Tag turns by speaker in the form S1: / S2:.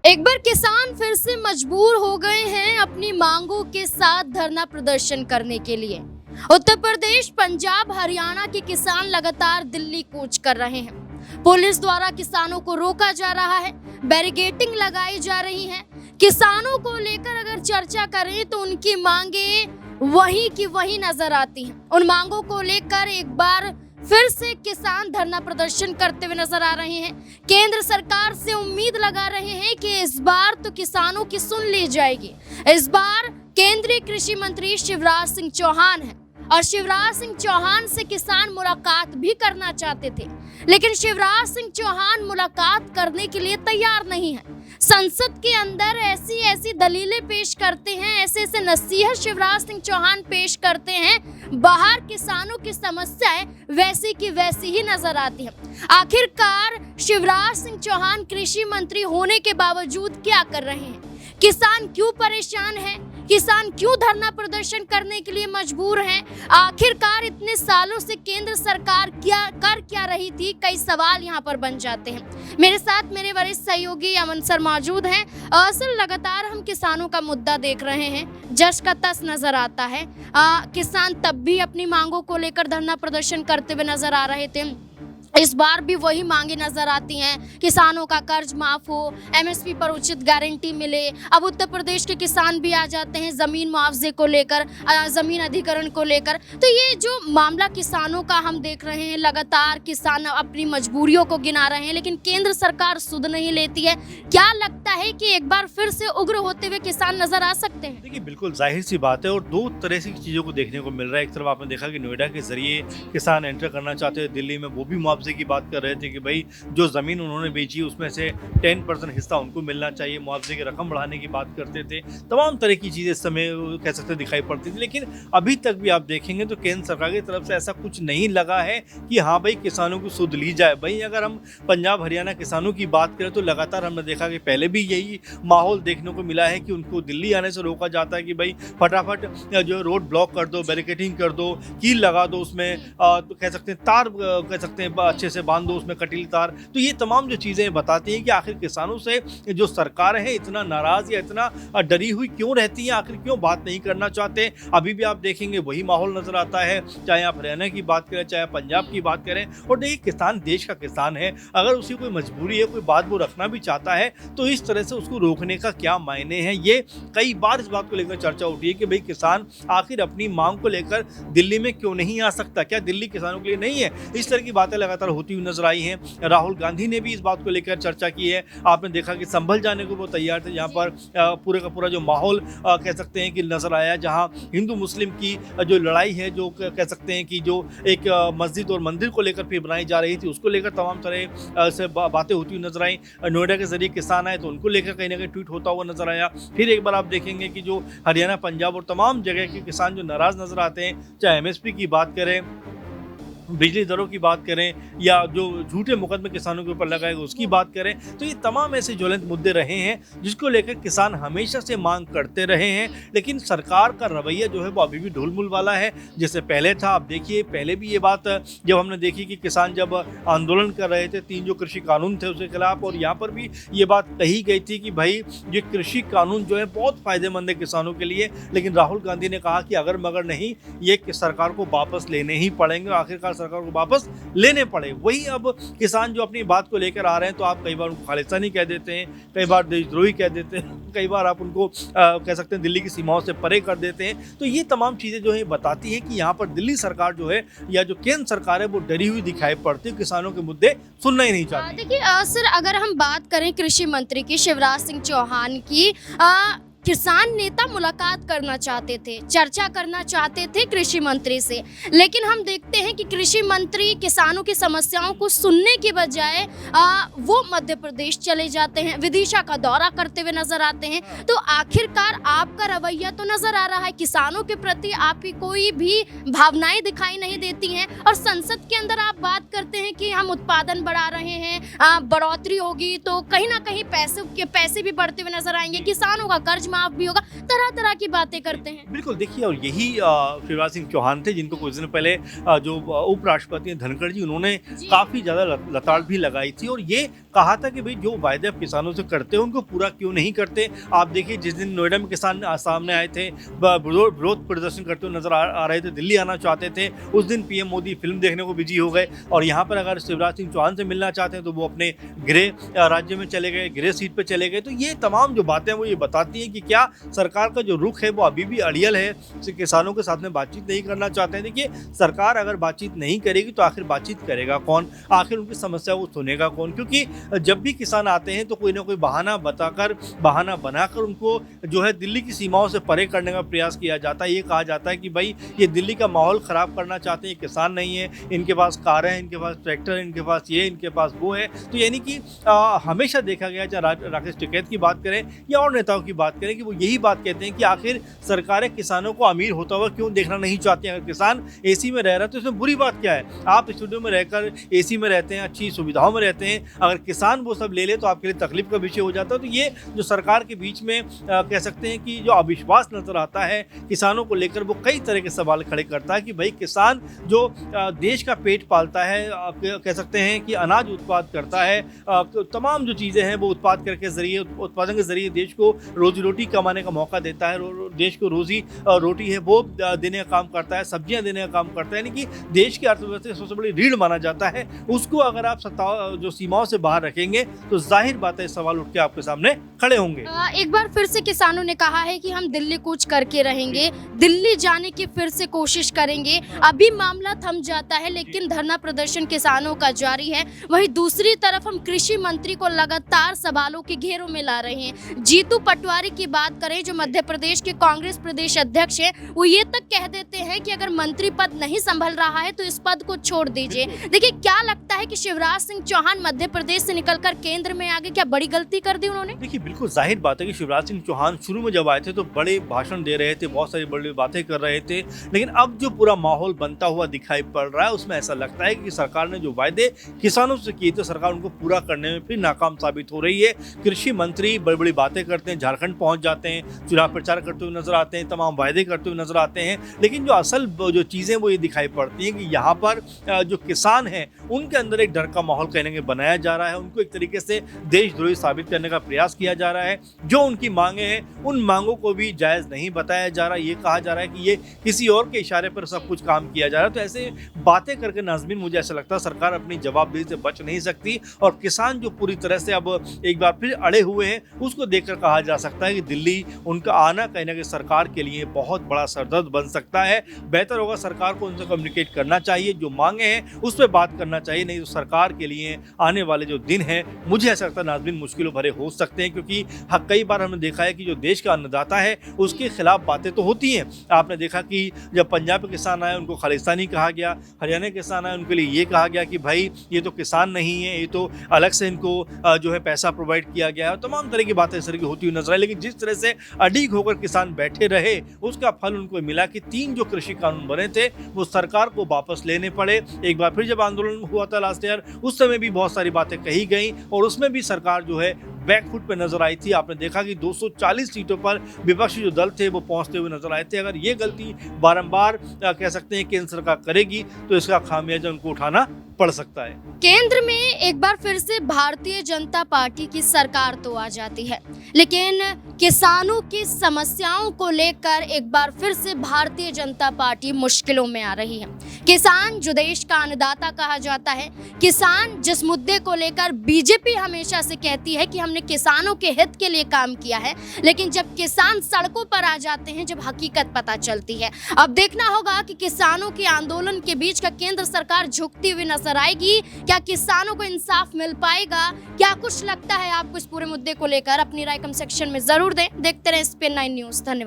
S1: एक बार किसान फिर से मजबूर हो गए हैं अपनी मांगों के साथ धरना प्रदर्शन करने के लिए। उत्तर प्रदेश, पंजाब, हरियाणा के किसान लगातार दिल्ली कूच कर रहे हैं। पुलिस द्वारा किसानों को रोका जा रहा है, बैरिकेडिंग लगाई जा रही है। किसानों को लेकर अगर चर्चा करें तो उनकी मांगे वही की वही नजर आती हैं। उन मांगों को लेकर एक बार फिर से किसान धरना प्रदर्शन करते हुए नजर आ रहे हैं। केंद्र सरकार से उम्मीद लगा रहे हैं कि इस बार तो किसानों की सुन ली जाएगी। इस बार केंद्रीय कृषि मंत्री शिवराज सिंह चौहान हैं और शिवराज सिंह चौहान से किसान मुलाकात भी करना चाहते थे, लेकिन शिवराज सिंह चौहान मुलाकात करने के लिए तैयार नहीं है। संसद के अंदर ऐसी ऐसी दलीलें पेश करते हैं, ऐसे ऐसे नसीहत शिवराज सिंह चौहान पेश करते हैं, बाहर किसानों की समस्याएं वैसी की वैसी ही नजर आती हैं। आखिरकार शिवराज सिंह चौहान कृषि मंत्री होने के बावजूद क्या कर रहे हैं? किसान क्यों परेशान है? किसान क्यों धरना प्रदर्शन करने के लिए मजबूर हैं? आखिरकार इतने सालों से केंद्र सरकार क्या रही थी? कई सवाल यहाँ पर बन जाते हैं। मेरे साथ मेरे वरिष्ठ सहयोगी अमन सर मौजूद हैं। असल लगातार हम किसानों का मुद्दा देख रहे हैं, जश का तस नजर आता है। किसान तब भी अपनी मांगों को लेकर धरना प्रदर्शन करते हुए नजर आ रहे थे। इस बार भी वही मांगे नजर आती हैं। किसानों का कर्ज माफ हो, एमएसपी पर उचित गारंटी मिले। अब उत्तर प्रदेश के किसान भी आ जाते हैं जमीन मुआवजे को लेकर, जमीन अधिग्रहण को लेकर। तो ये जो मामला किसानों का हम देख रहे हैं, लगातार किसान अपनी मजबूरियों को गिना रहे हैं, लेकिन केंद्र सरकार सुध नहीं लेती है। क्या लगता है कि एक बार फिर से उग्र होते हुए किसान नजर आ सकते हैं?
S2: देखिए, बिल्कुल जाहिर सी बात है और दो तरह से चीज़ों को देखने को मिल रहा है। एक तरफ आपने देखा कि नोएडा के जरिए किसान एंटर करना चाहते हैं दिल्ली में, वो भी मुआवजे की बात कर रहे थे कि भाई जो ज़मीन उन्होंने बेची उसमें से 10% हिस्सा उनको मिलना चाहिए, मुआवजे की रकम बढ़ाने की बात करते थे। तमाम तरह की चीज़ें इस समय कह सकते दिखाई पड़ती थी, लेकिन अभी तक भी आप देखेंगे तो केंद्र सरकार की तरफ से ऐसा कुछ नहीं लगा है कि हाँ भाई किसानों की सुध ली जाए। भाई अगर हम पंजाब हरियाणा किसानों की बात करें तो लगातार हमने देखा कि पहले भी यही माहौल देखने को मिला है कि उनको दिल्ली आने से रोका जाता है कि भाई फटाफट जो रोड ब्लॉक कर दो, बैरिकेडिंग कर दो, कील लगा दो, उसमें तो कह सकते हैं तार कह सकते हैं अच्छे से बांध दो, उसमें कटीली तार। तो ये तमाम जो चीज़ें बताती हैं कि आखिर किसानों से जो सरकार है इतना नाराज़ या इतना डरी हुई क्यों रहती है, आखिर क्यों बात नहीं करना चाहते। अभी भी आप देखेंगे वही माहौल नज़र आता है, चाहे आप हरियाणा की बात करें, चाहे पंजाब की बात करें। और देखिए, किसान देश का किसान है, अगर उसी कोई मजबूरी है, कोई बात वो रखना भी चाहता है तो इस तरह से उसको रोकने का क्या मायने हैं। ये कई बार इस बात को लेकर चर्चा उठी है कि भाई किसान आखिर अपनी मांग को लेकर दिल्ली में क्यों नहीं आ सकता, क्या दिल्ली किसानों के लिए नहीं है। इस तरह की बातें लगातार होती हुई नजर आई हैं। राहुल गांधी ने भी इस बात को लेकर चर्चा की है। आपने देखा कि संभल जाने को वो तैयार थे, जहां पर पूरे का पूरा जो माहौल कह सकते हैं कि नजर आया, जहां हिंदू मुस्लिम की जो लड़ाई है, जो कह सकते हैं कि जो एक मस्जिद और मंदिर को लेकर फिर बनाई जा रही थी, उसको लेकर तमाम तरह से बातें होती हुई नजर आई। नोएडा के जरिए किसान आए तो उनको लेकर कहीं ना कहीं ट्वीट होता हुआ नजर आया। फिर एक बार आप देखेंगे कि जो हरियाणा, पंजाब और तमाम जगह के किसान जो नाराज नजर आते हैं, चाहे एमएसपी की बात करें, बिजली दरों की बात करें, या जो झूठे मुकदमे किसानों के ऊपर लगाए गए उसकी बात करें, तो ये तमाम ऐसे ज्वलंत मुद्दे रहे हैं जिसको लेकर किसान हमेशा से मांग करते रहे हैं। लेकिन सरकार का रवैया जो है वो अभी भी ढुलमुल वाला है, जैसे पहले था। आप देखिए, पहले भी ये बात जब हमने देखी कि किसान जब आंदोलन कर रहे थे 3 जो कृषि कानून थे उसके खिलाफ, और यहाँ पर भी ये बात कही गई थी कि भाई ये कृषि कानून जो है बहुत फायदेमंद है किसानों के लिए, लेकिन राहुल गांधी ने कहा कि अगर मगर नहीं, ये सरकार को वापस लेने ही पड़ेंगे, आखिरकार सरकार को वापस लेने पड़े। वही अब किसान जो अपनी बात को लेकर आ रहे हैं, तो आप कई बार उनको खालिस्तानी कह देते हैं, कई बार देशद्रोही कह देते हैं, कई बार आप उनको कह सकते हैं दिल्ली की सीमाओं से परे कर देते हैं। तो ये तमाम चीज़ें जो है बताती हैं कि यहाँ पर दिल्ली सरकार जो है या जो केंद्र सरकार है वो डरी हुई दिखाई पड़ती है, किसानों के मुद्दे सुनना ही नहीं चाहती।
S1: देखिए सर, अगर हम बात करें कृषि मंत्री की, शिवराज सिंह चौहान की, किसान नेता मुलाकात करना चाहते थे, चर्चा करना चाहते थे कृषि मंत्री से, लेकिन हम देखते हैं कि कृषि मंत्री किसानों की समस्याओं को सुनने के बजाय वो मध्य प्रदेश चले जाते हैं, विदिशा का दौरा करते हुए नजर आते हैं। तो आखिरकार आपका रवैया तो नजर आ रहा है, किसानों के प्रति आपकी कोई भी भावनाएं दिखाई नहीं देती हैं। और संसद के अंदर आप बात करते हैं कि हम उत्पादन बढ़ा रहे हैं, बढ़ोतरी होगी तो कहीं ना कहीं पैसे भी बढ़ते हुए नजर आएंगे, किसानों का कर्ज माफ भी होगा, तरह तरह की बातें करते हैं।
S2: बिल्कुल, देखिए और यही शिवराज सिंह चौहान थे जिनको कुछ दिन पहले जो उपराष्ट्रपति हैं धनखड़ जी, उन्होंने
S1: जी।
S2: काफ़ी ज़्यादा लताड़ भी लगाई थी और ये कहा था कि भाई जो वायदे आप किसानों से करते हो उनको पूरा क्यों नहीं करते। आप देखिए जिस दिन नोएडा में किसान सामने आए थे, विरोध प्रदर्शन करते हुए नजर आ रहे थे, दिल्ली आना चाहते थे, उस दिन पीएम मोदी फिल्म देखने को बिजी हो गए और यहाँ पर अगर शिवराज सिंह चौहान से मिलना चाहते हैं तो वो अपने गृह राज्य में चले गए, गृह सीट पर चले गए। तो ये तमाम जो बातें वो ये बताती हैं कि क्या सरकार का जो रुख है वो अभी भी अड़ियल है, किसानों के साथ में बातचीत नहीं करना चाहते हैं। देखिए सरकार अगर बातचीत नहीं करेगी तो आखिर बातचीत करेगा कौन, आखिर उनकी समस्या वो सुनेगा कौन, क्योंकि जब भी किसान आते हैं तो कोई ना कोई बहाना बनाकर उनको जो है दिल्ली की सीमाओं से परे करने का प्रयास किया जाता है। ये कहा जाता है कि भाई ये दिल्ली का माहौल ख़राब करना चाहते हैं, ये किसान नहीं है, इनके पास कारें हैं, इनके पास ट्रैक्टर है, इनके पास ये, इनके पास वो है। तो यानी कि हमेशा देखा गया, चाहे राकेश टिकैत की बात करें या और नेताओं की बात करें, कि वो यही बात कहते हैं कि आखिर सरकारें किसानों को अमीर होता हुआ क्यों देखना नहीं चाहती हैं। अगर किसान एसी में रह रहा है तो इसमें बुरी बात क्या है? आप स्टूडियो में रहकर एसी में रहते हैं, अच्छी सुविधाओं में रहते हैं, अगर किसान वो सब ले ले तो आपके लिए तकलीफ का विषय हो जाता है। तो ये जो सरकार के बीच में कह सकते हैं कि जो अविश्वास नजर आता है किसानों को लेकर, वो कई तरह के सवाल खड़े करता है कि भाई किसान जो देश का पेट पालता है, कह सकते हैं कि अनाज उत्पाद करता है, तमाम जो चीज़ें हैं वो उत्पादन के जरिए देश को रोजी रोटी कमाने का मौका देता है, देश को रोजी रोटी है वो देने का काम करता है, सब्जियां देने का काम करता है, यानी कि देश की अर्थव्यवस्था सबसे बड़ी रीढ़ माना जाता है। उसको अगर आप जो सीमाओं से बाहर रखेंगे तो जाहिर बात है सवाल उठ के आपके सामने खड़े होंगे।
S1: एक बार फिर से किसानों ने कहा है कि हम दिल्ली कूच करके रहेंगे, दिल्ली जाने की फिर से कोशिश करेंगे। अभी मामला थम जाता है लेकिन धरना प्रदर्शन किसानों का जारी है। वहीं दूसरी तरफ हम कृषि मंत्री को लगातार सवालों के घेरों में ला रहे हैं। जीतू पटवारी की बात करें जो मध्य प्रदेश के कांग्रेस प्रदेश अध्यक्ष है, वो ये तक कह देते हैं कि अगर मंत्री पद नहीं संभल रहा है तो इस पद को छोड़ दीजिए। देखिए क्या लगता है कि शिवराज सिंह चौहान मध्य प्रदेश से निकलकर केंद्र में आ गए, क्या बड़ी गलती कर दी उन्होंने?
S2: देखिए बिल्कुल जाहिर बात है कि शिवराज सिंह चौहान शुरू में जब आए थे तो बड़े भाषण दे रहे थे, बहुत सारी बड़ी बातें कर रहे थे, लेकिन अब जो पूरा माहौल बनता हुआ दिखाई पड़ रहा है उसमें ऐसा लगता है कि सरकार ने जो वायदे किसानों से किए थे सरकार उनको पूरा करने में फिर नाकाम साबित हो रही है। कृषि मंत्री बड़ी बड़ी बातें करते हैं, झारखंड पहुंच जाते हैं, चुनाव प्रचार करते हुए नजर आते हैं, तमाम वायदे करते हुए नजर आते हैं, लेकिन जो असल जो चीज़ें वो ये दिखाई पड़ती हैं कि यहाँ पर जो किसान हैं उनके अंदर एक डर का माहौल कहीं ना कहीं बनाया जा रहा है, उनको एक तरीके से देशद्रोही साबित करने का प्रयास किया जा रहा है। जो उनकी मांगे हैं उन मांगों को भी जायज़ नहीं बताया जा रहा, ये कहा जा रहा है कि ये किसी और के इशारे पर सब कुछ काम किया जा रहा है। तो ऐसे बातें करके नाज़मीन मुझे ऐसा लगता है सरकार अपनी जवाबदेही से बच नहीं सकती और किसान जो पूरी तरह से अब एक बार फिर अड़े हुए हैं उसको देखकर कहा जा सकता है कि दिल्ली उनका आना कहीं ना कहीं सरकार के लिए बहुत बड़ा सरदर्द बन सकता है। बेहतर होगा सरकार को उनसे कम्युनिकेट करना चाहिए, जो मांगे हैं उस पर बात करना चाहिए, नहीं तो सरकार के लिए आने वाले जो दिन हैं मुझे ऐसा लगता है नाज़मीन मुश्किलों भरे हो सकते हैं, क्योंकि कई बार हमने देखा है कि जो देश का अन्नदाता है उसके खिलाफ बातें तो होती हैं। आपने देखा कि जब पंजाब के किसान आए उनको खालिस्तानी कहा गया, हरियाणा के किसान आए उनके लिए ये कहा गया कि भाई ये तो किसान नहीं है, ये तो अलग से इनको जो है पैसा प्रोवाइड किया गया है, तमाम तरह की बातें इस तरह की होती हुई नजर आई। लेकिन जिस तरह से अड़ीग होकर किसान बैठे रहे उसका फल उनको मिला कि 3 जो कृषि कानून बने थे वो सरकार को वापस लेने पड़े। एक बार फिर जब आंदोलन हुआ था लास्ट ईयर उस समय भी बहुत सारी बातें कही गई और उसमें भी सरकार जो है बैकफुट पे नजर आई थी। आपने देखा कि 240 सीटों पर विपक्षी जो दल थे वो पहुंचते हुए नजर आए थे। अगर ये गलती बारंबार कह सकते हैं केंद्र सरकार करेगी तो इसका खामियाजा उनको उठाना पड़ सकता है।
S1: केंद्र में एक बार फिर से भारतीय जनता पार्टी की सरकार तो आ जाती है, लेकिन किसानों की समस्याओं को लेकर एक बार फिर से भारतीय जनता पार्टी मुश्किलों में आ रही है। किसान जो देश का अन्नदाता कहा जाता है, किसान जिस मुद्दे को लेकर बीजेपी हमेशा से कहती है कि हमने किसानों के हित के लिए काम किया है, लेकिन जब किसान सड़कों पर आ जाते हैं, जब हकीकत पता चलती है, अब देखना होगा कि किसानों के आंदोलन के बीच का केंद्र सरकार झुकती हुई नजर आएगी। क्या किसानों को इंसाफ मिल पाएगा? क्या कुछ लगता है आपको इस पूरे मुद्दे को लेकर? अपनी राय कमेंट सेक्शन में जरूर दें। देखते रहें SPN9 न्यूज़। धन्यवाद।